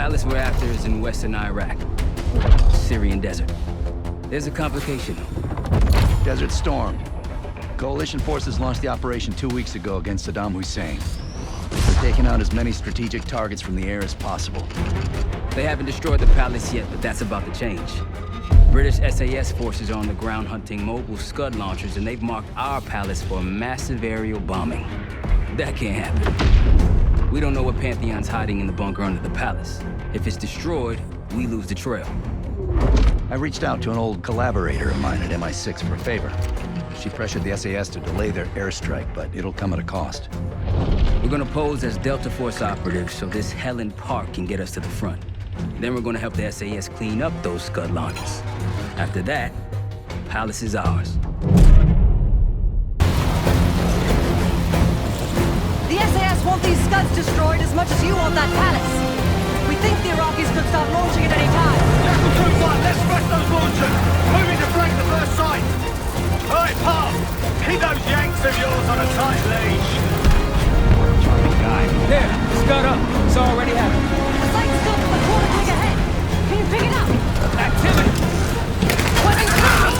palace we're after is in western Iraq. Syrian desert. There's a complication, though. Desert Storm. Coalition forces launched the operation 2 weeks ago against Saddam Hussein. They're taking out as many strategic targets from the air as possible. They haven't destroyed the palace yet, but that's about to change. British SAS forces are on the ground hunting mobile Scud launchers, and they've marked our palace for massive aerial bombing. That can't happen. We don't know what Pantheon's hiding in the bunker under the palace. If it's destroyed, we lose the trail. I reached out to an old collaborator of mine at MI6 for a favor. She pressured the SAS to delay their airstrike, but it'll come at a cost. We're gonna pose as Delta Force operatives so this Helen Park can get us to the front. Then we're gonna help the SAS clean up those Scud launchers. After that, Palace is ours. The SAS want these Scuds destroyed as much as you want that palace. We think the Iraqis could start launching at any time. Jackal 2-1, let's press those launchers! Moving to flank the first sight! Alright, Park! Keep those Yanks of yours on a tight leash! There, Scud up. It's already happening. The sight's still from a quarter click ahead. Can you pick it up? Activity! Weapons ready!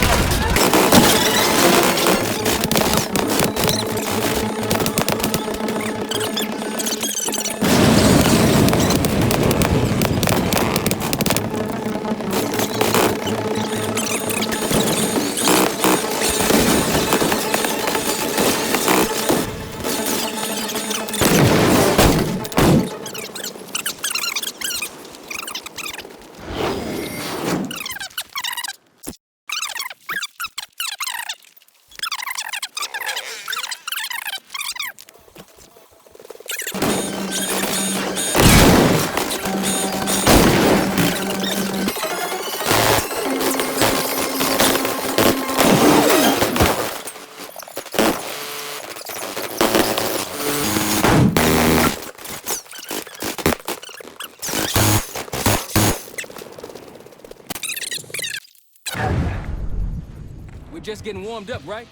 We're just getting warmed up, right?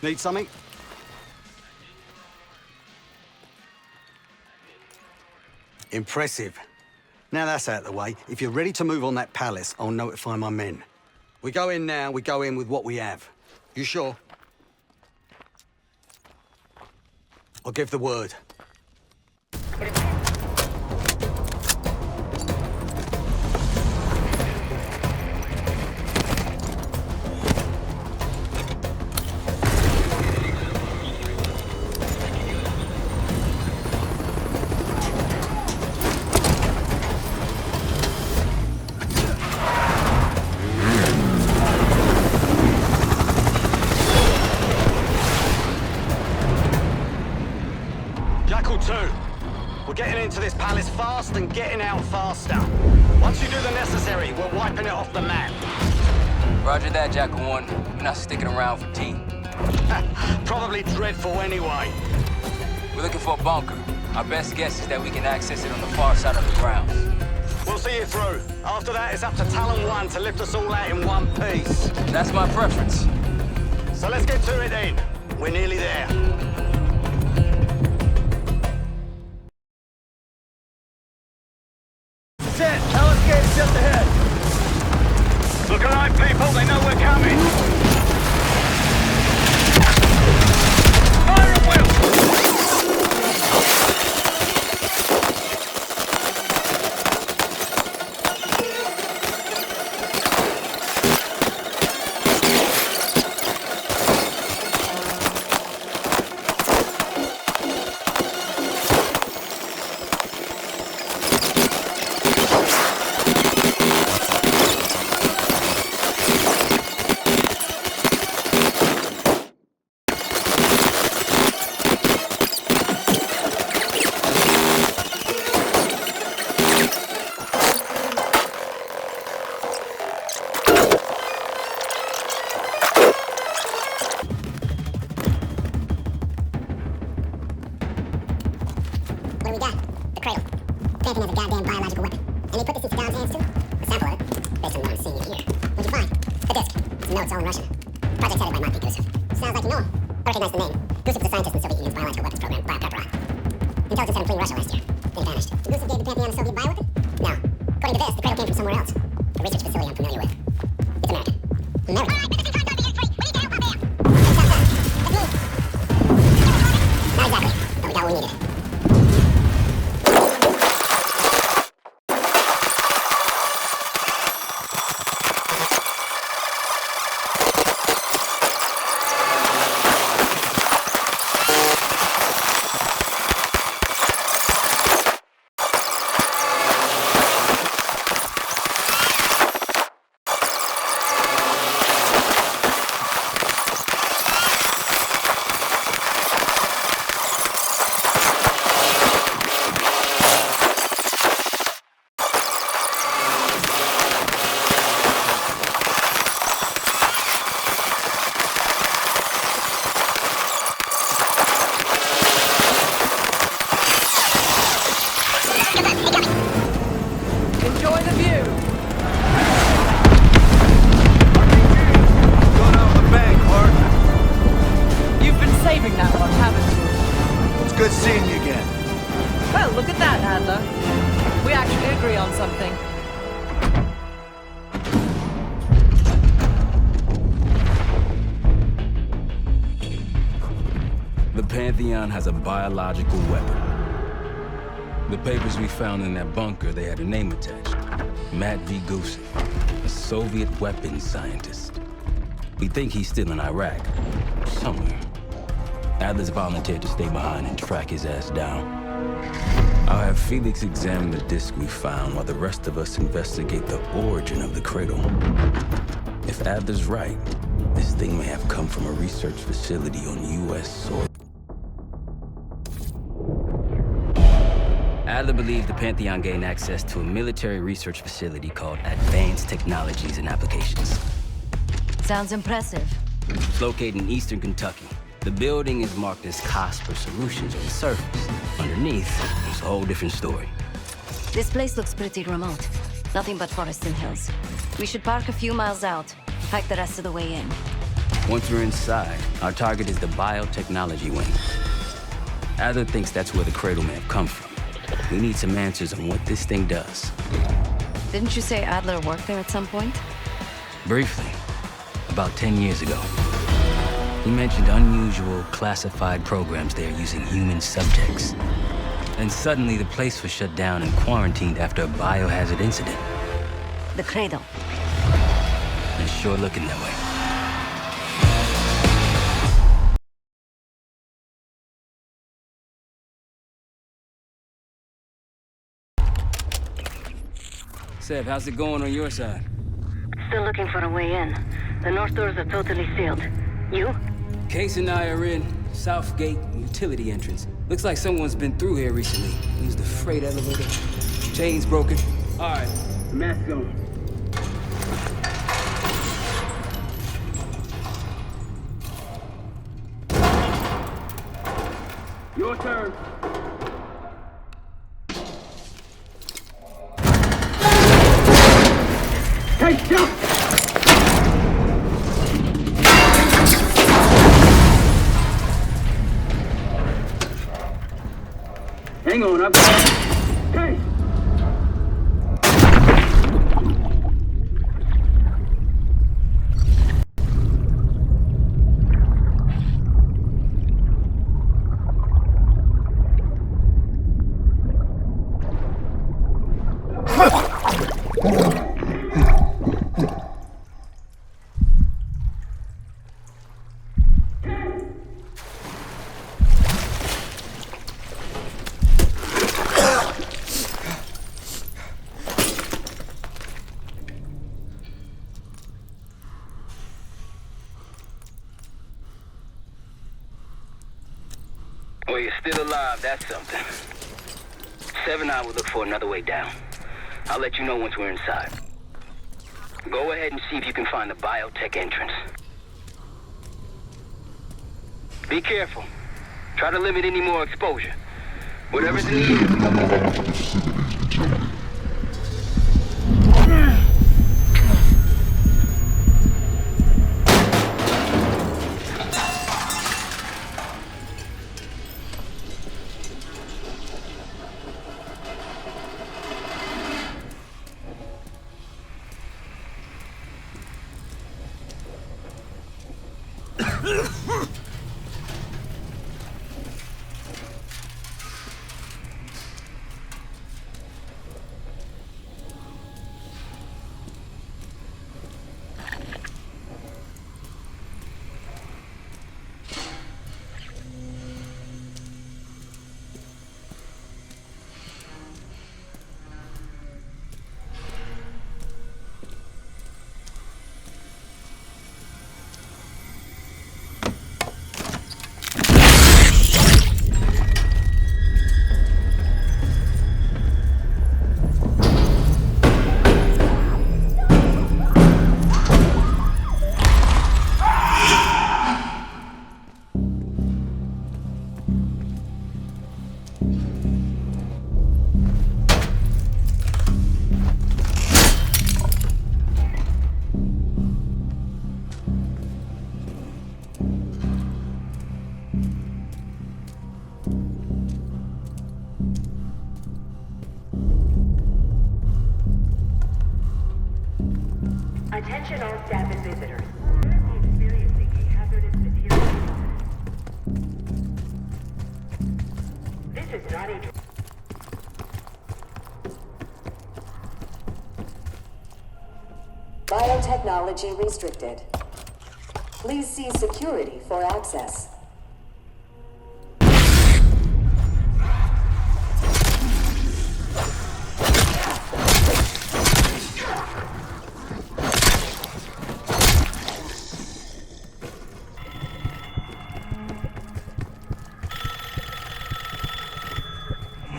Need something? Impressive. Now that's out of the way, if you're ready to move on that palace, I'll notify my men. We go in now, we go in with what we have. You sure? I'll give the word. Into this palace fast and getting out faster. Once you do the necessary, we're wiping it off the map. Roger that, Jackal 1. We're not sticking around for tea. Probably dreadful anyway. We're looking for a bunker. Our best guess is that we can access it on the far side of the grounds. We'll see you through. After that, it's up to Talon 1 to lift us all out in one piece. That's my preference. So let's get to it then. We're nearly there. Palace gate is just ahead. Look alive, people. They know we're coming. Fire at will. Pantheon has a goddamn biological weapon. And they put this in Saddam's hands too? A sample of it, based on what I'm seeing here. What'd you find? A disc. Some notes all in Russian. Project's headed by Monty Gusev. Sounds like you know him. I recognize the name. Gusev's a scientist in the Soviet Union's biological weapons program, Biopreparat. intelligence center between Russia last year. Then it vanished. Did Gusev gave the Pantheon a Soviet bioweapon? No. According to this, the cradle came from somewhere else. A research facility I'm familiar with. It's American. American? All right, but this is contact with we need to help out there. That's me. Not exactly, but we got what we needed. Has a biological weapon. The papers we found in that bunker, they had a name attached. Matt V. Gusev, a Soviet weapons scientist. We think he's still in Iraq, somewhere. Adler's volunteered to stay behind and track his ass down. I'll have Felix examine the disc we found while the rest of us investigate the origin of the cradle. If Adler's right, this thing may have come from a research facility on U.S. soil. Adler believed the Pantheon gained access to a military research facility called Advanced Technologies and Applications. Sounds impressive. It's located in eastern Kentucky. The building is marked as Cosper Solutions on the surface. Underneath, it's a whole different story. This place looks pretty remote. Nothing but forests and hills. We should park a few miles out, hike the rest of the way in. Once we're inside, our target is the biotechnology wing. Adler thinks that's where the cradle may have come from. We need some answers on what this thing does. Didn't you say Adler worked there at some point? Briefly, about 10 years ago. He mentioned unusual, classified programs there using human subjects. And suddenly the place was shut down and quarantined after a biohazard incident. The cradle. It's sure looking that way. Seb, how's it going on your side? Still looking for a way in. The north doors are totally sealed. You? Case and I are in. South gate, utility entrance. Looks like someone's been through here recently. Used the freight elevator. Chain's broken. All right, mask on. Your turn. Hey, jump! Hang on, I've got it. Hey! Well, you're still alive, that's something. 7 I will look for another way down. I'll let you know once we're inside. Go ahead and see if you can find the biotech entrance. Be careful. Try to limit any more exposure. Whatever's in the air. Attention all staff and visitors. Currently experiencing a hazardous material. This is not a... Biotechnology restricted. Please see security for access.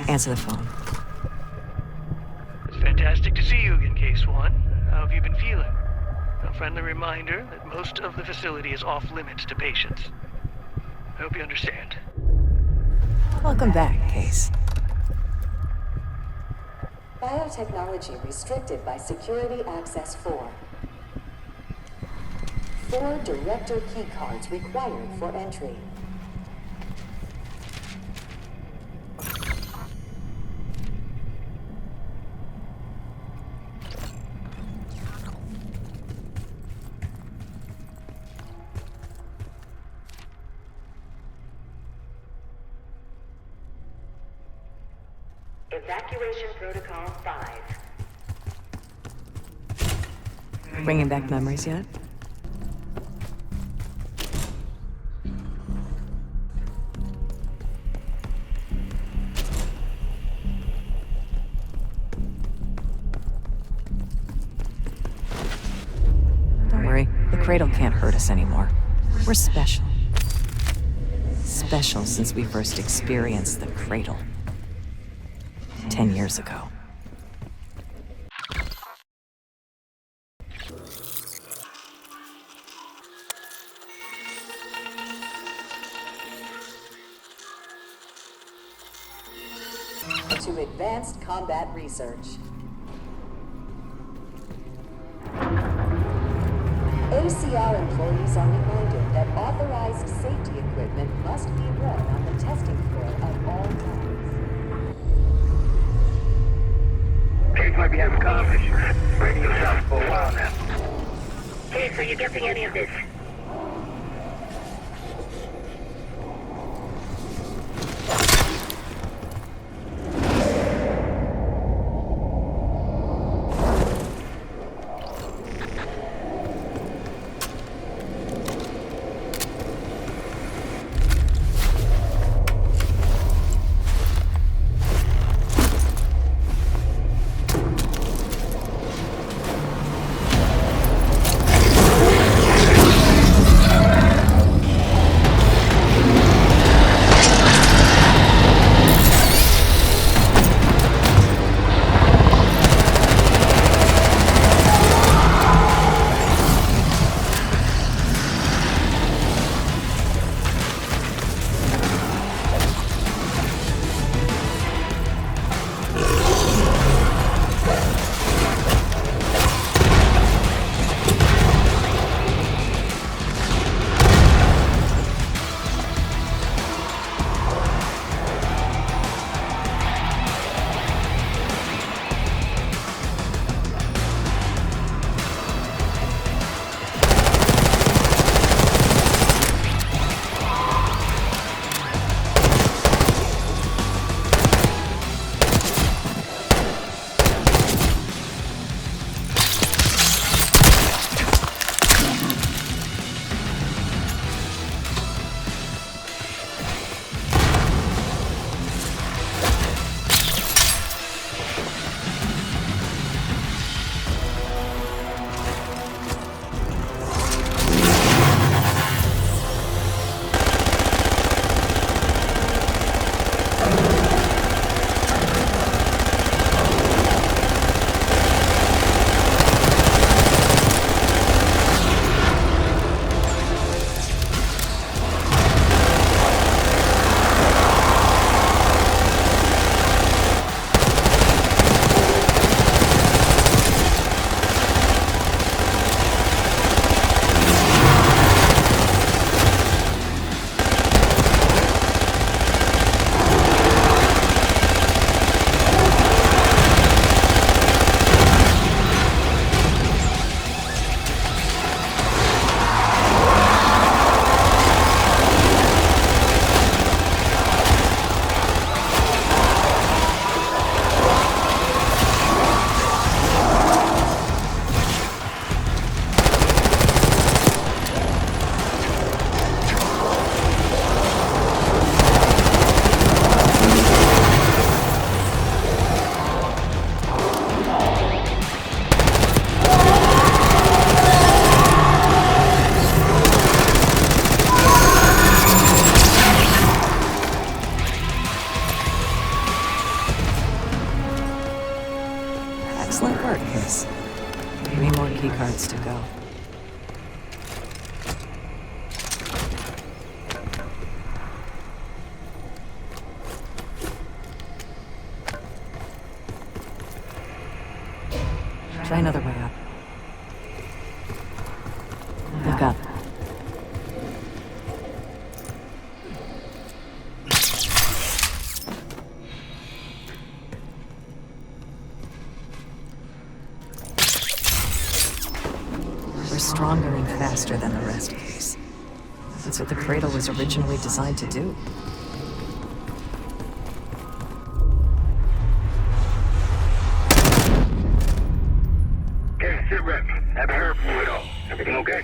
Answer the phone. It's fantastic to see you again, Case One. How have you been feeling? A friendly reminder that most of the facility is off limits to patients. I hope you understand. Welcome back, Case. Biotechnology restricted by Security Access 4. 4 director keycards required for entry. Evacuation Protocol 5. Bringing back memories yet? Don't worry, the cradle can't hurt us anymore. We're special. Special since we first experienced the cradle. 10 years ago. To advanced combat research. ACR employees are reminded that authorized safety equipment must be worn on the testing floor at all times. Case might be having comm issues. Radio stopped for a while now. Case, are you getting any of this? cards to go. Try another way up. Look up. We're stronger and faster than the rest of these. That's what the cradle was originally designed to do. Sit rep. Haven't heard from you at all. Everything okay?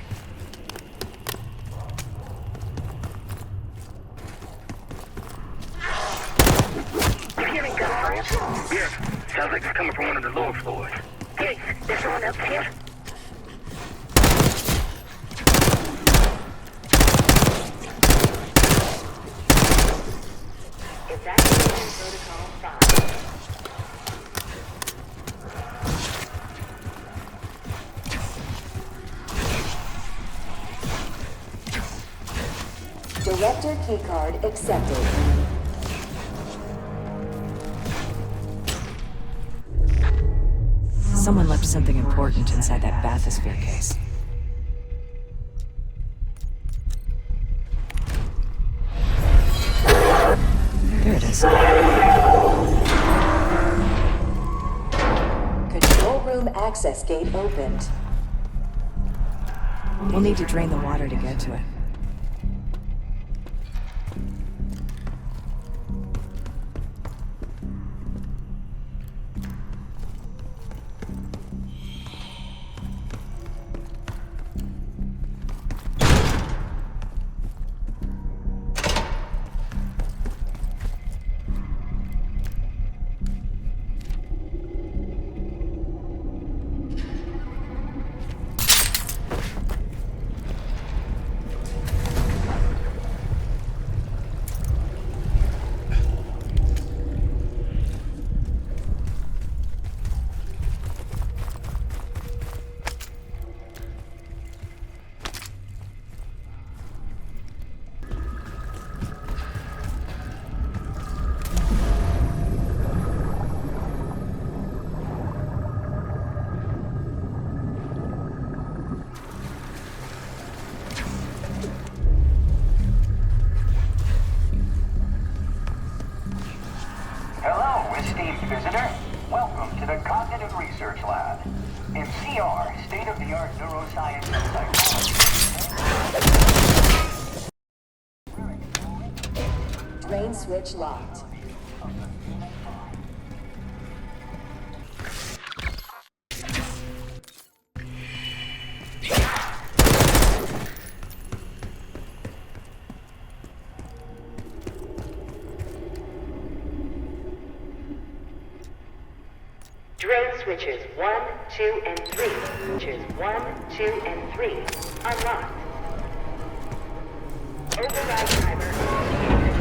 You hearing gunshots? Yeah. Sounds like it's coming from one of the lower floors. Hey, there's someone else here? Evacuation protocol 5. Director keycard accepted. Someone left something important inside that bathysphere case. There it is. Control room access gate opened. We'll need to drain the water to get to it. Hello, esteemed visitor. Welcome to the Cognitive Research Lab. In CR, state-of-the-art neuroscience and psychology. Drain switch locked. Drain switches 1, 2, and 3. Switches 1, 2, and 3 unlocked. Override timer activated.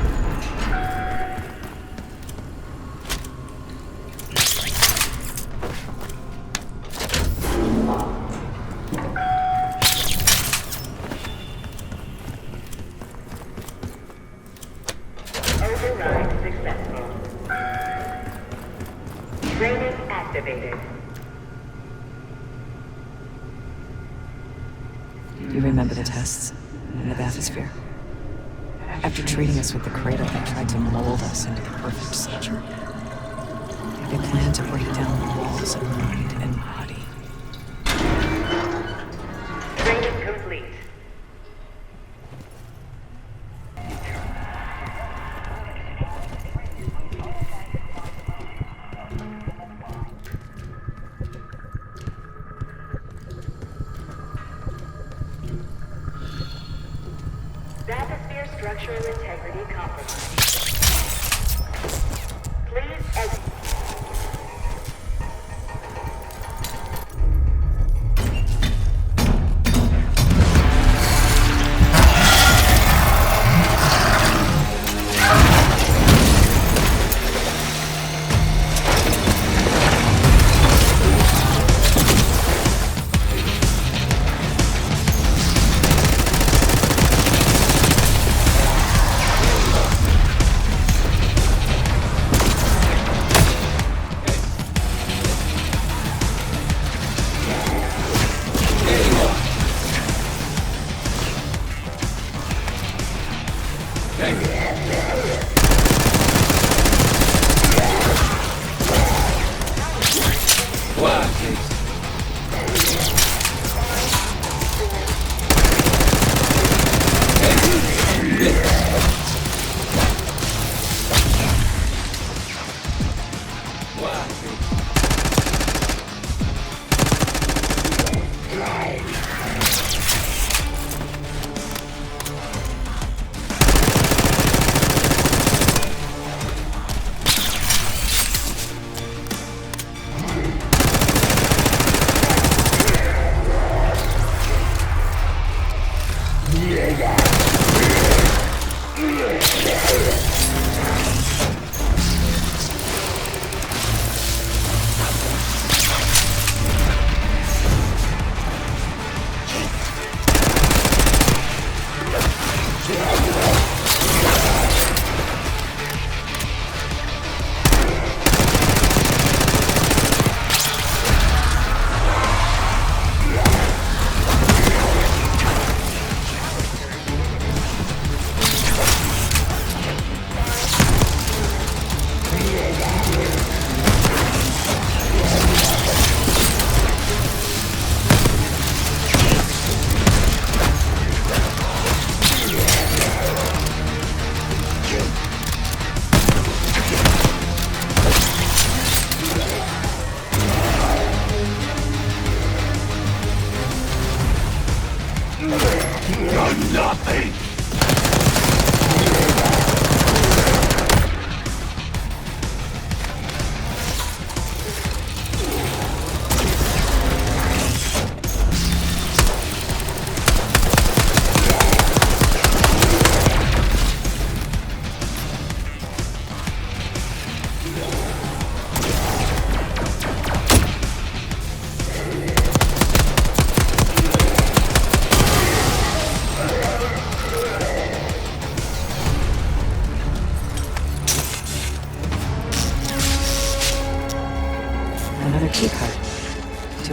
Override successful. Training activated. You remember the tests in the bathysphere? After treating us with the cradle, they tried to mold us into the perfect soldier. They planned to break down the walls of mind and body. Training complete. Bathysphere structural integrity compromised. Please exit.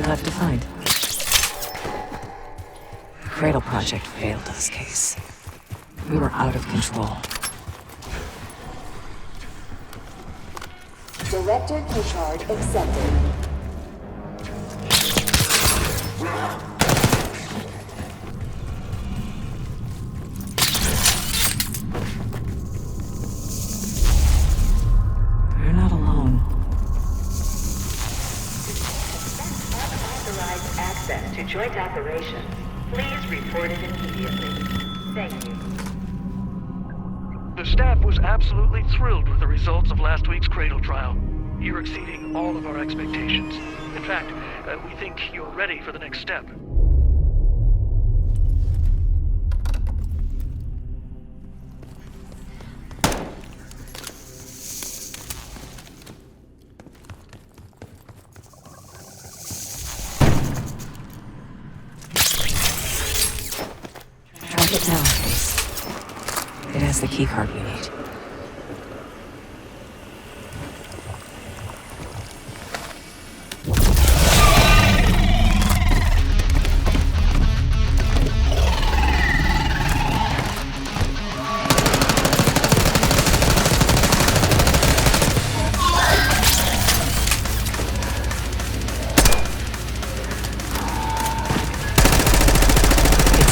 Left to find. The Cradle Project failed this case. We were out of control. Director key card accepted. We're not alone. Access to joint operations. Please report it immediately. Thank you. The staff was absolutely thrilled with the results of last week's Cradle trial. You're exceeding all of our expectations. In fact, we think you're ready for the next step. Track it down, please. It has the keycard we need.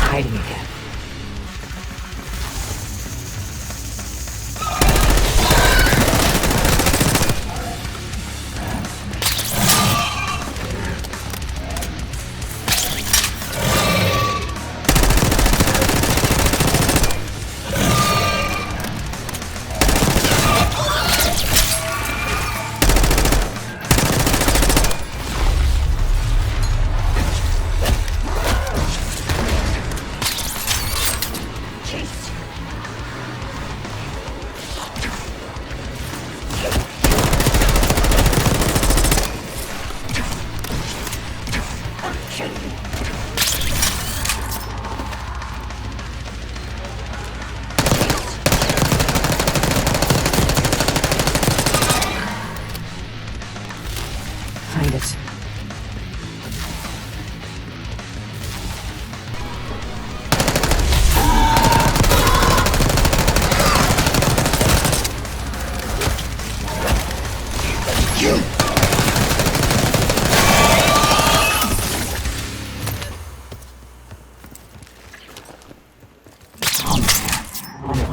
Hiding again. Find it.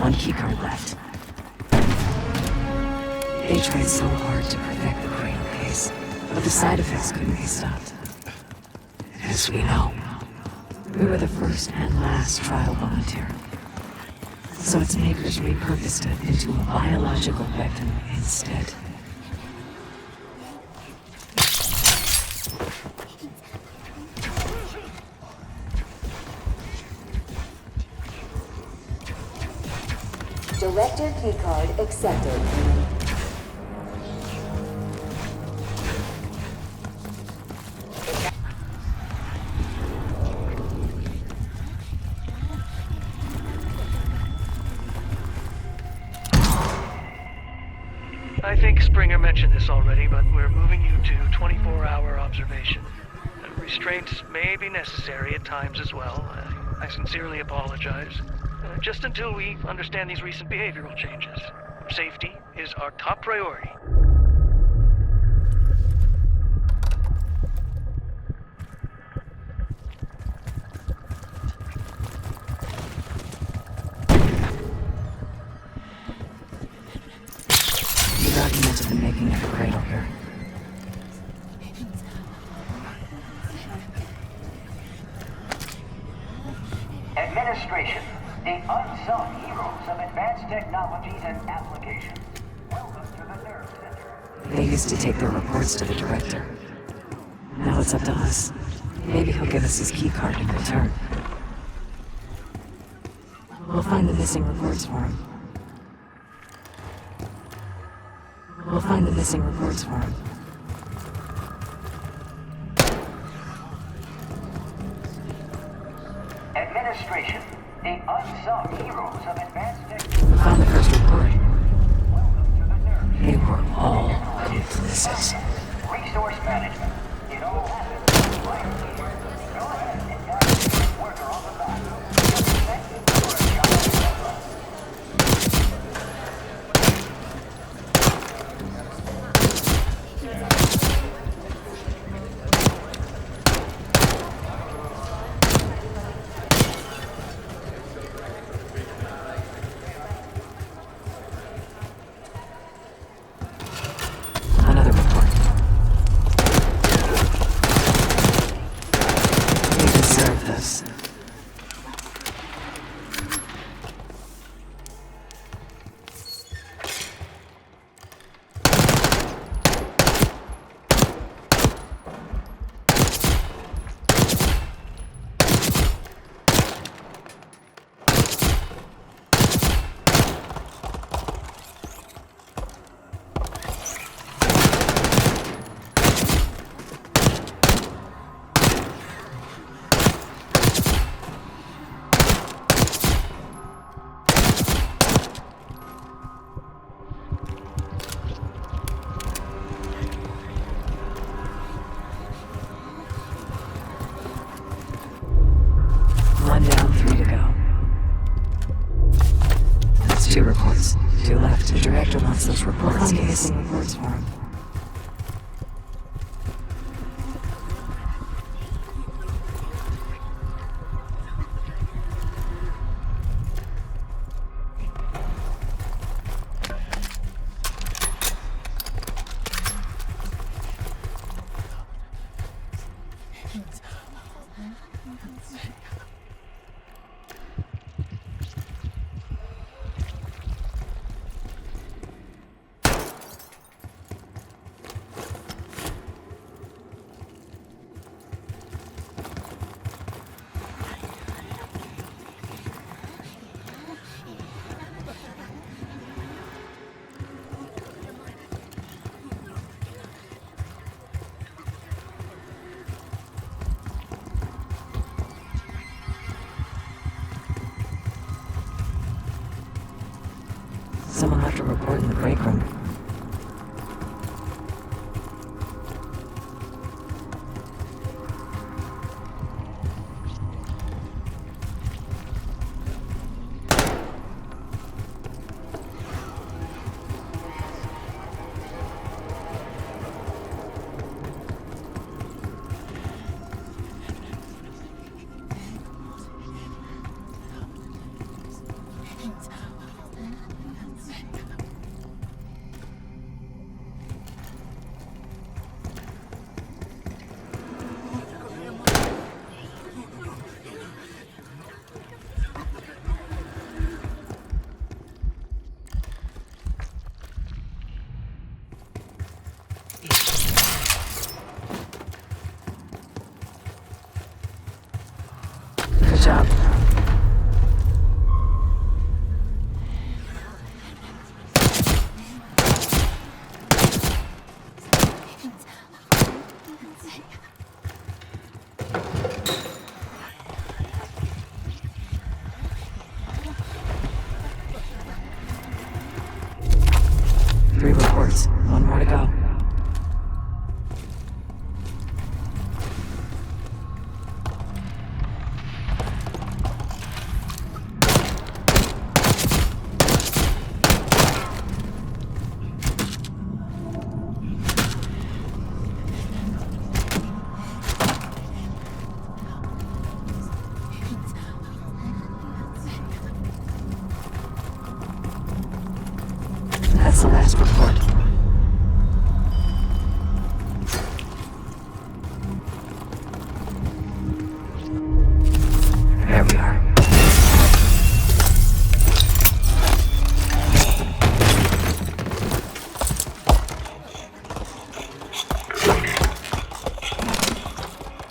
one keycard left. They tried so hard to perfect the cradle case, but the side effects couldn't be stopped. As we know, we were the first and last trial volunteer. So its makers repurposed it into a biological weapon instead. Director keycard accepted. I think Springer mentioned this already, but we're moving you to 24-hour observation. Restraints may be necessary at times as well. I sincerely apologize. Just until we understand these recent behavioral changes. Safety is our top priority. You documented the making of the cradle here. Administration, the unsung heroes of advanced technologies and applications. Welcome to the Nerve Center. They used to take their reports to the director. Now it's up to us. Maybe he'll give us his keycard in return. We'll find the missing reports for him. We'll find the missing reports for him. Administration, the unsung heroes of advanced technology. Found the first report. Welcome to the Nerve They were all witnesses. Resource management. It all happens right here. Go ahead and guide the worker on the back. Thank you for a job well done. Another report. We deserve this. One down, 3 to go. That's 2 reports. 2 left. The director wants those reports. Find the missing reports for him. Someone left a report in the break room. left. One more to go. That's the last report. There we are.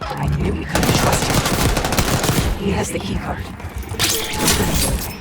I knew we couldn't trust him. He has the keycard. Load it to work.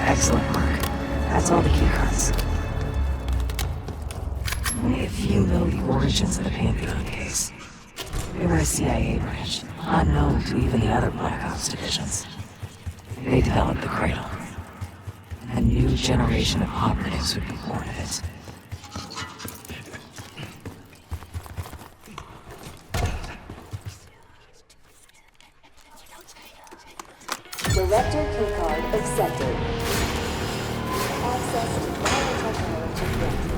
Excellent work. That's all the keycards. Only a few know the origins of the Pantheon case. They were a CIA branch, unknown to even the other Black Ops divisions. They developed the Cradle. A new generation of operatives would be born of it. Director keycard accepted. Access to biotechnology granted.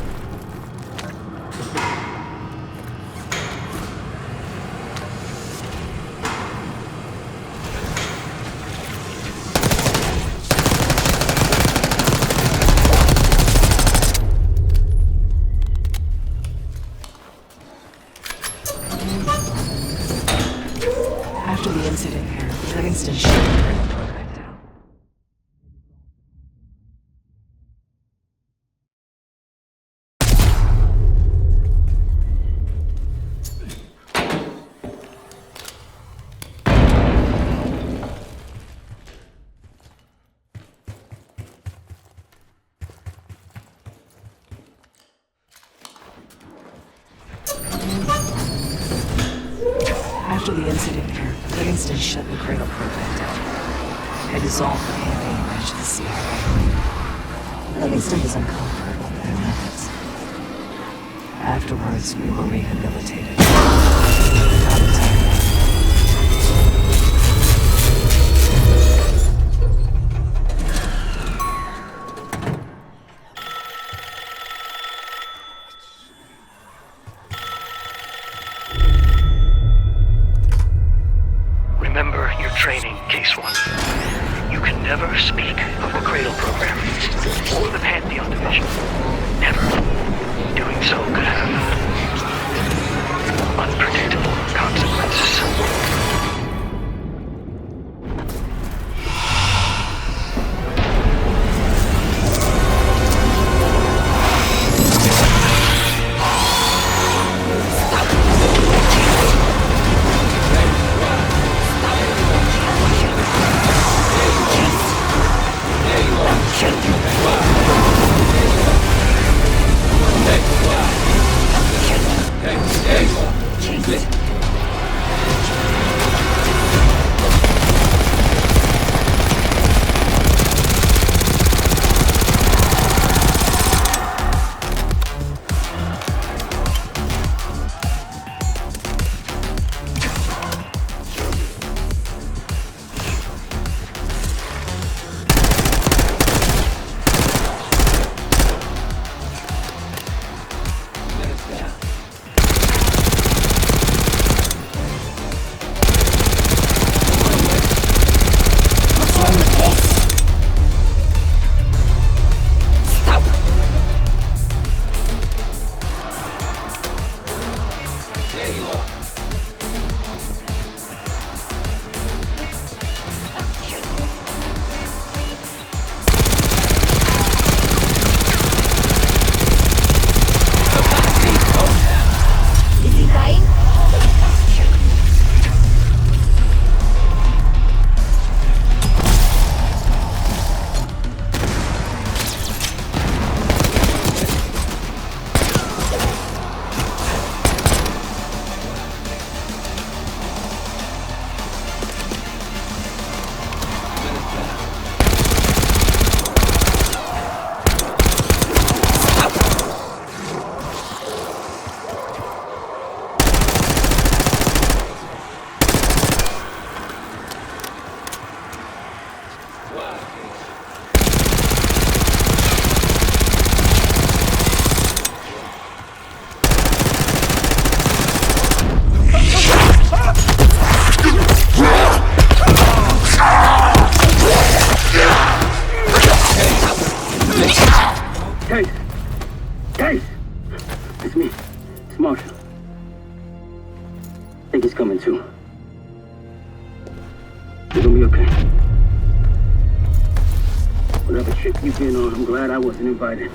After the incident here, Livingston shut the Cradle program down. After the incident here, Livingston shut the Cradle program down. I dissolved the campaign branch of the CIA. Livingston was uncomfortable with their methods. Afterwards, we were rehabilitated. Remember your training, Case 1. You can never speak of the Cradle program or the Pantheon division. Never. Doing so could have unpredictable consequences. Invited.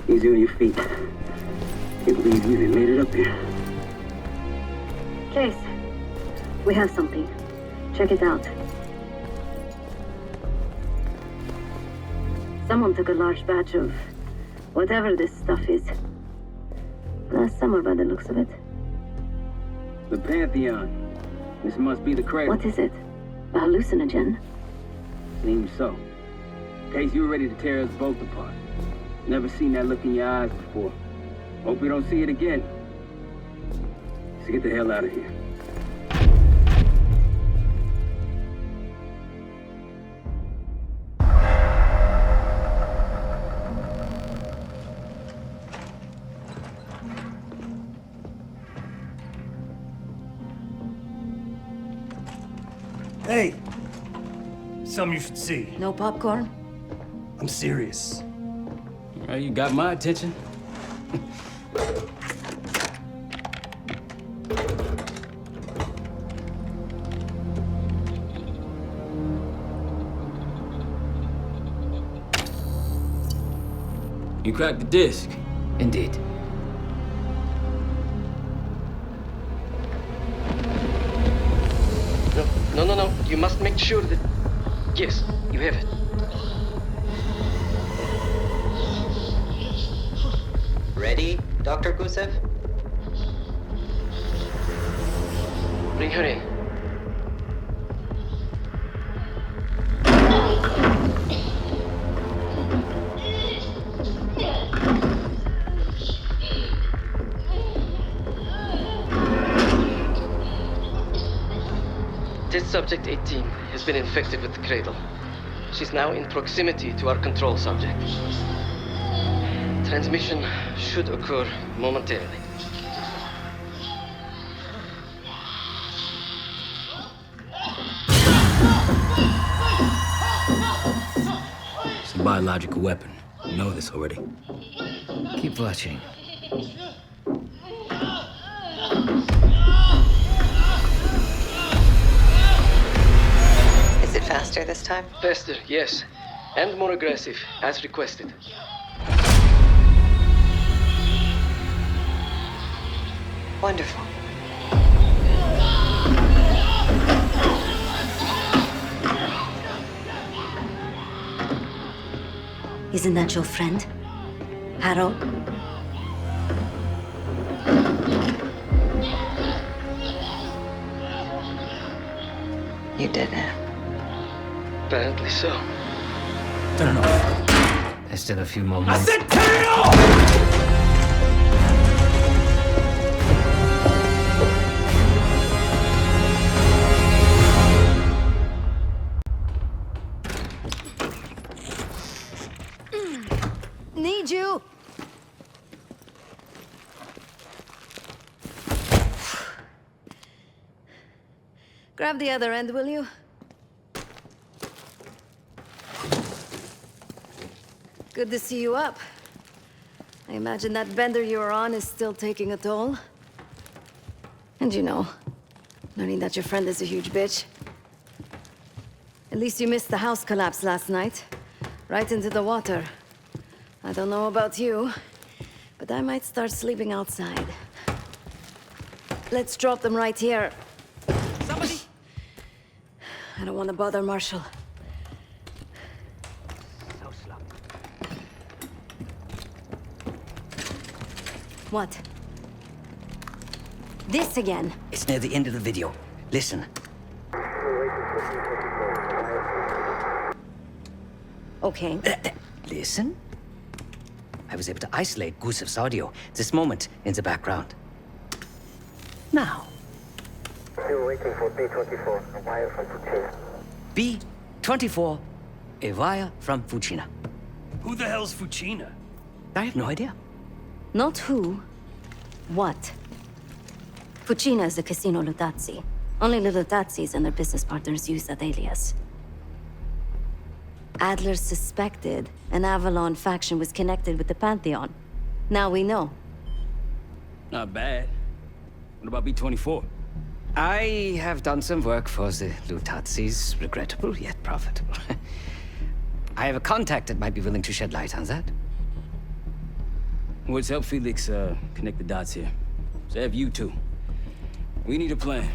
Easy on your feet. Can't believe you even made it up here. Chase, we have something. Check it out. Someone took a large batch of whatever this stuff is. Last summer by the looks of it. The Pantheon. This must be the Cradle. What is it? A hallucinogen? Seems so. In case you were ready to tear us both apart. Never seen that look in your eyes before. Hope we don't see it again. So get the hell out of here. Hey! Something you should see. No popcorn? I'm serious. Well, you got my attention. You cracked the disc. Indeed. No. You must make sure that... Yes, you have it. Ready, Dr. Gusev? Bring her in. Subject 18 has been infected with the cradle. She's now in proximity to our control subject. Transmission should occur momentarily. It's a biological weapon. You know this already. Keep watching. Is it faster this time? Faster, yes. And more aggressive, as requested. Wonderful. Isn't that your friend? Harrow? You did it. Apparently so. Turn off. There's still a few more minutes. I said turn it off! Need you! Grab the other end, will you? Good to see you up. I imagine that bender you were on is still taking a toll. And you know, learning that your friend is a huge bitch. At least you missed the house collapse last night. Right into the water. I don't know about you, but I might start sleeping outside. Let's drop them right here. Somebody! I don't want to bother Marshall. So slow. What? This again? It's near the end of the video. Listen. Okay. Listen. I was able to isolate Gusev's audio. This moment in the background. Now. Still waiting for B-24, a wire from Fucina. B-24, a wire from Fucina. Who the hell's Fucina? I have no idea. Not who. What? Fucina is the casino Lutazzi. Only the Lutazzis and their business partners use that alias. Adler suspected an Avalon faction was connected with the Pantheon. Now we know. Not bad. What about B-24? I have done some work for the Lutazzis, regrettable yet profitable. I have a contact that might be willing to shed light on that. Let's help Felix connect the dots here. So I have you two. We need a plan.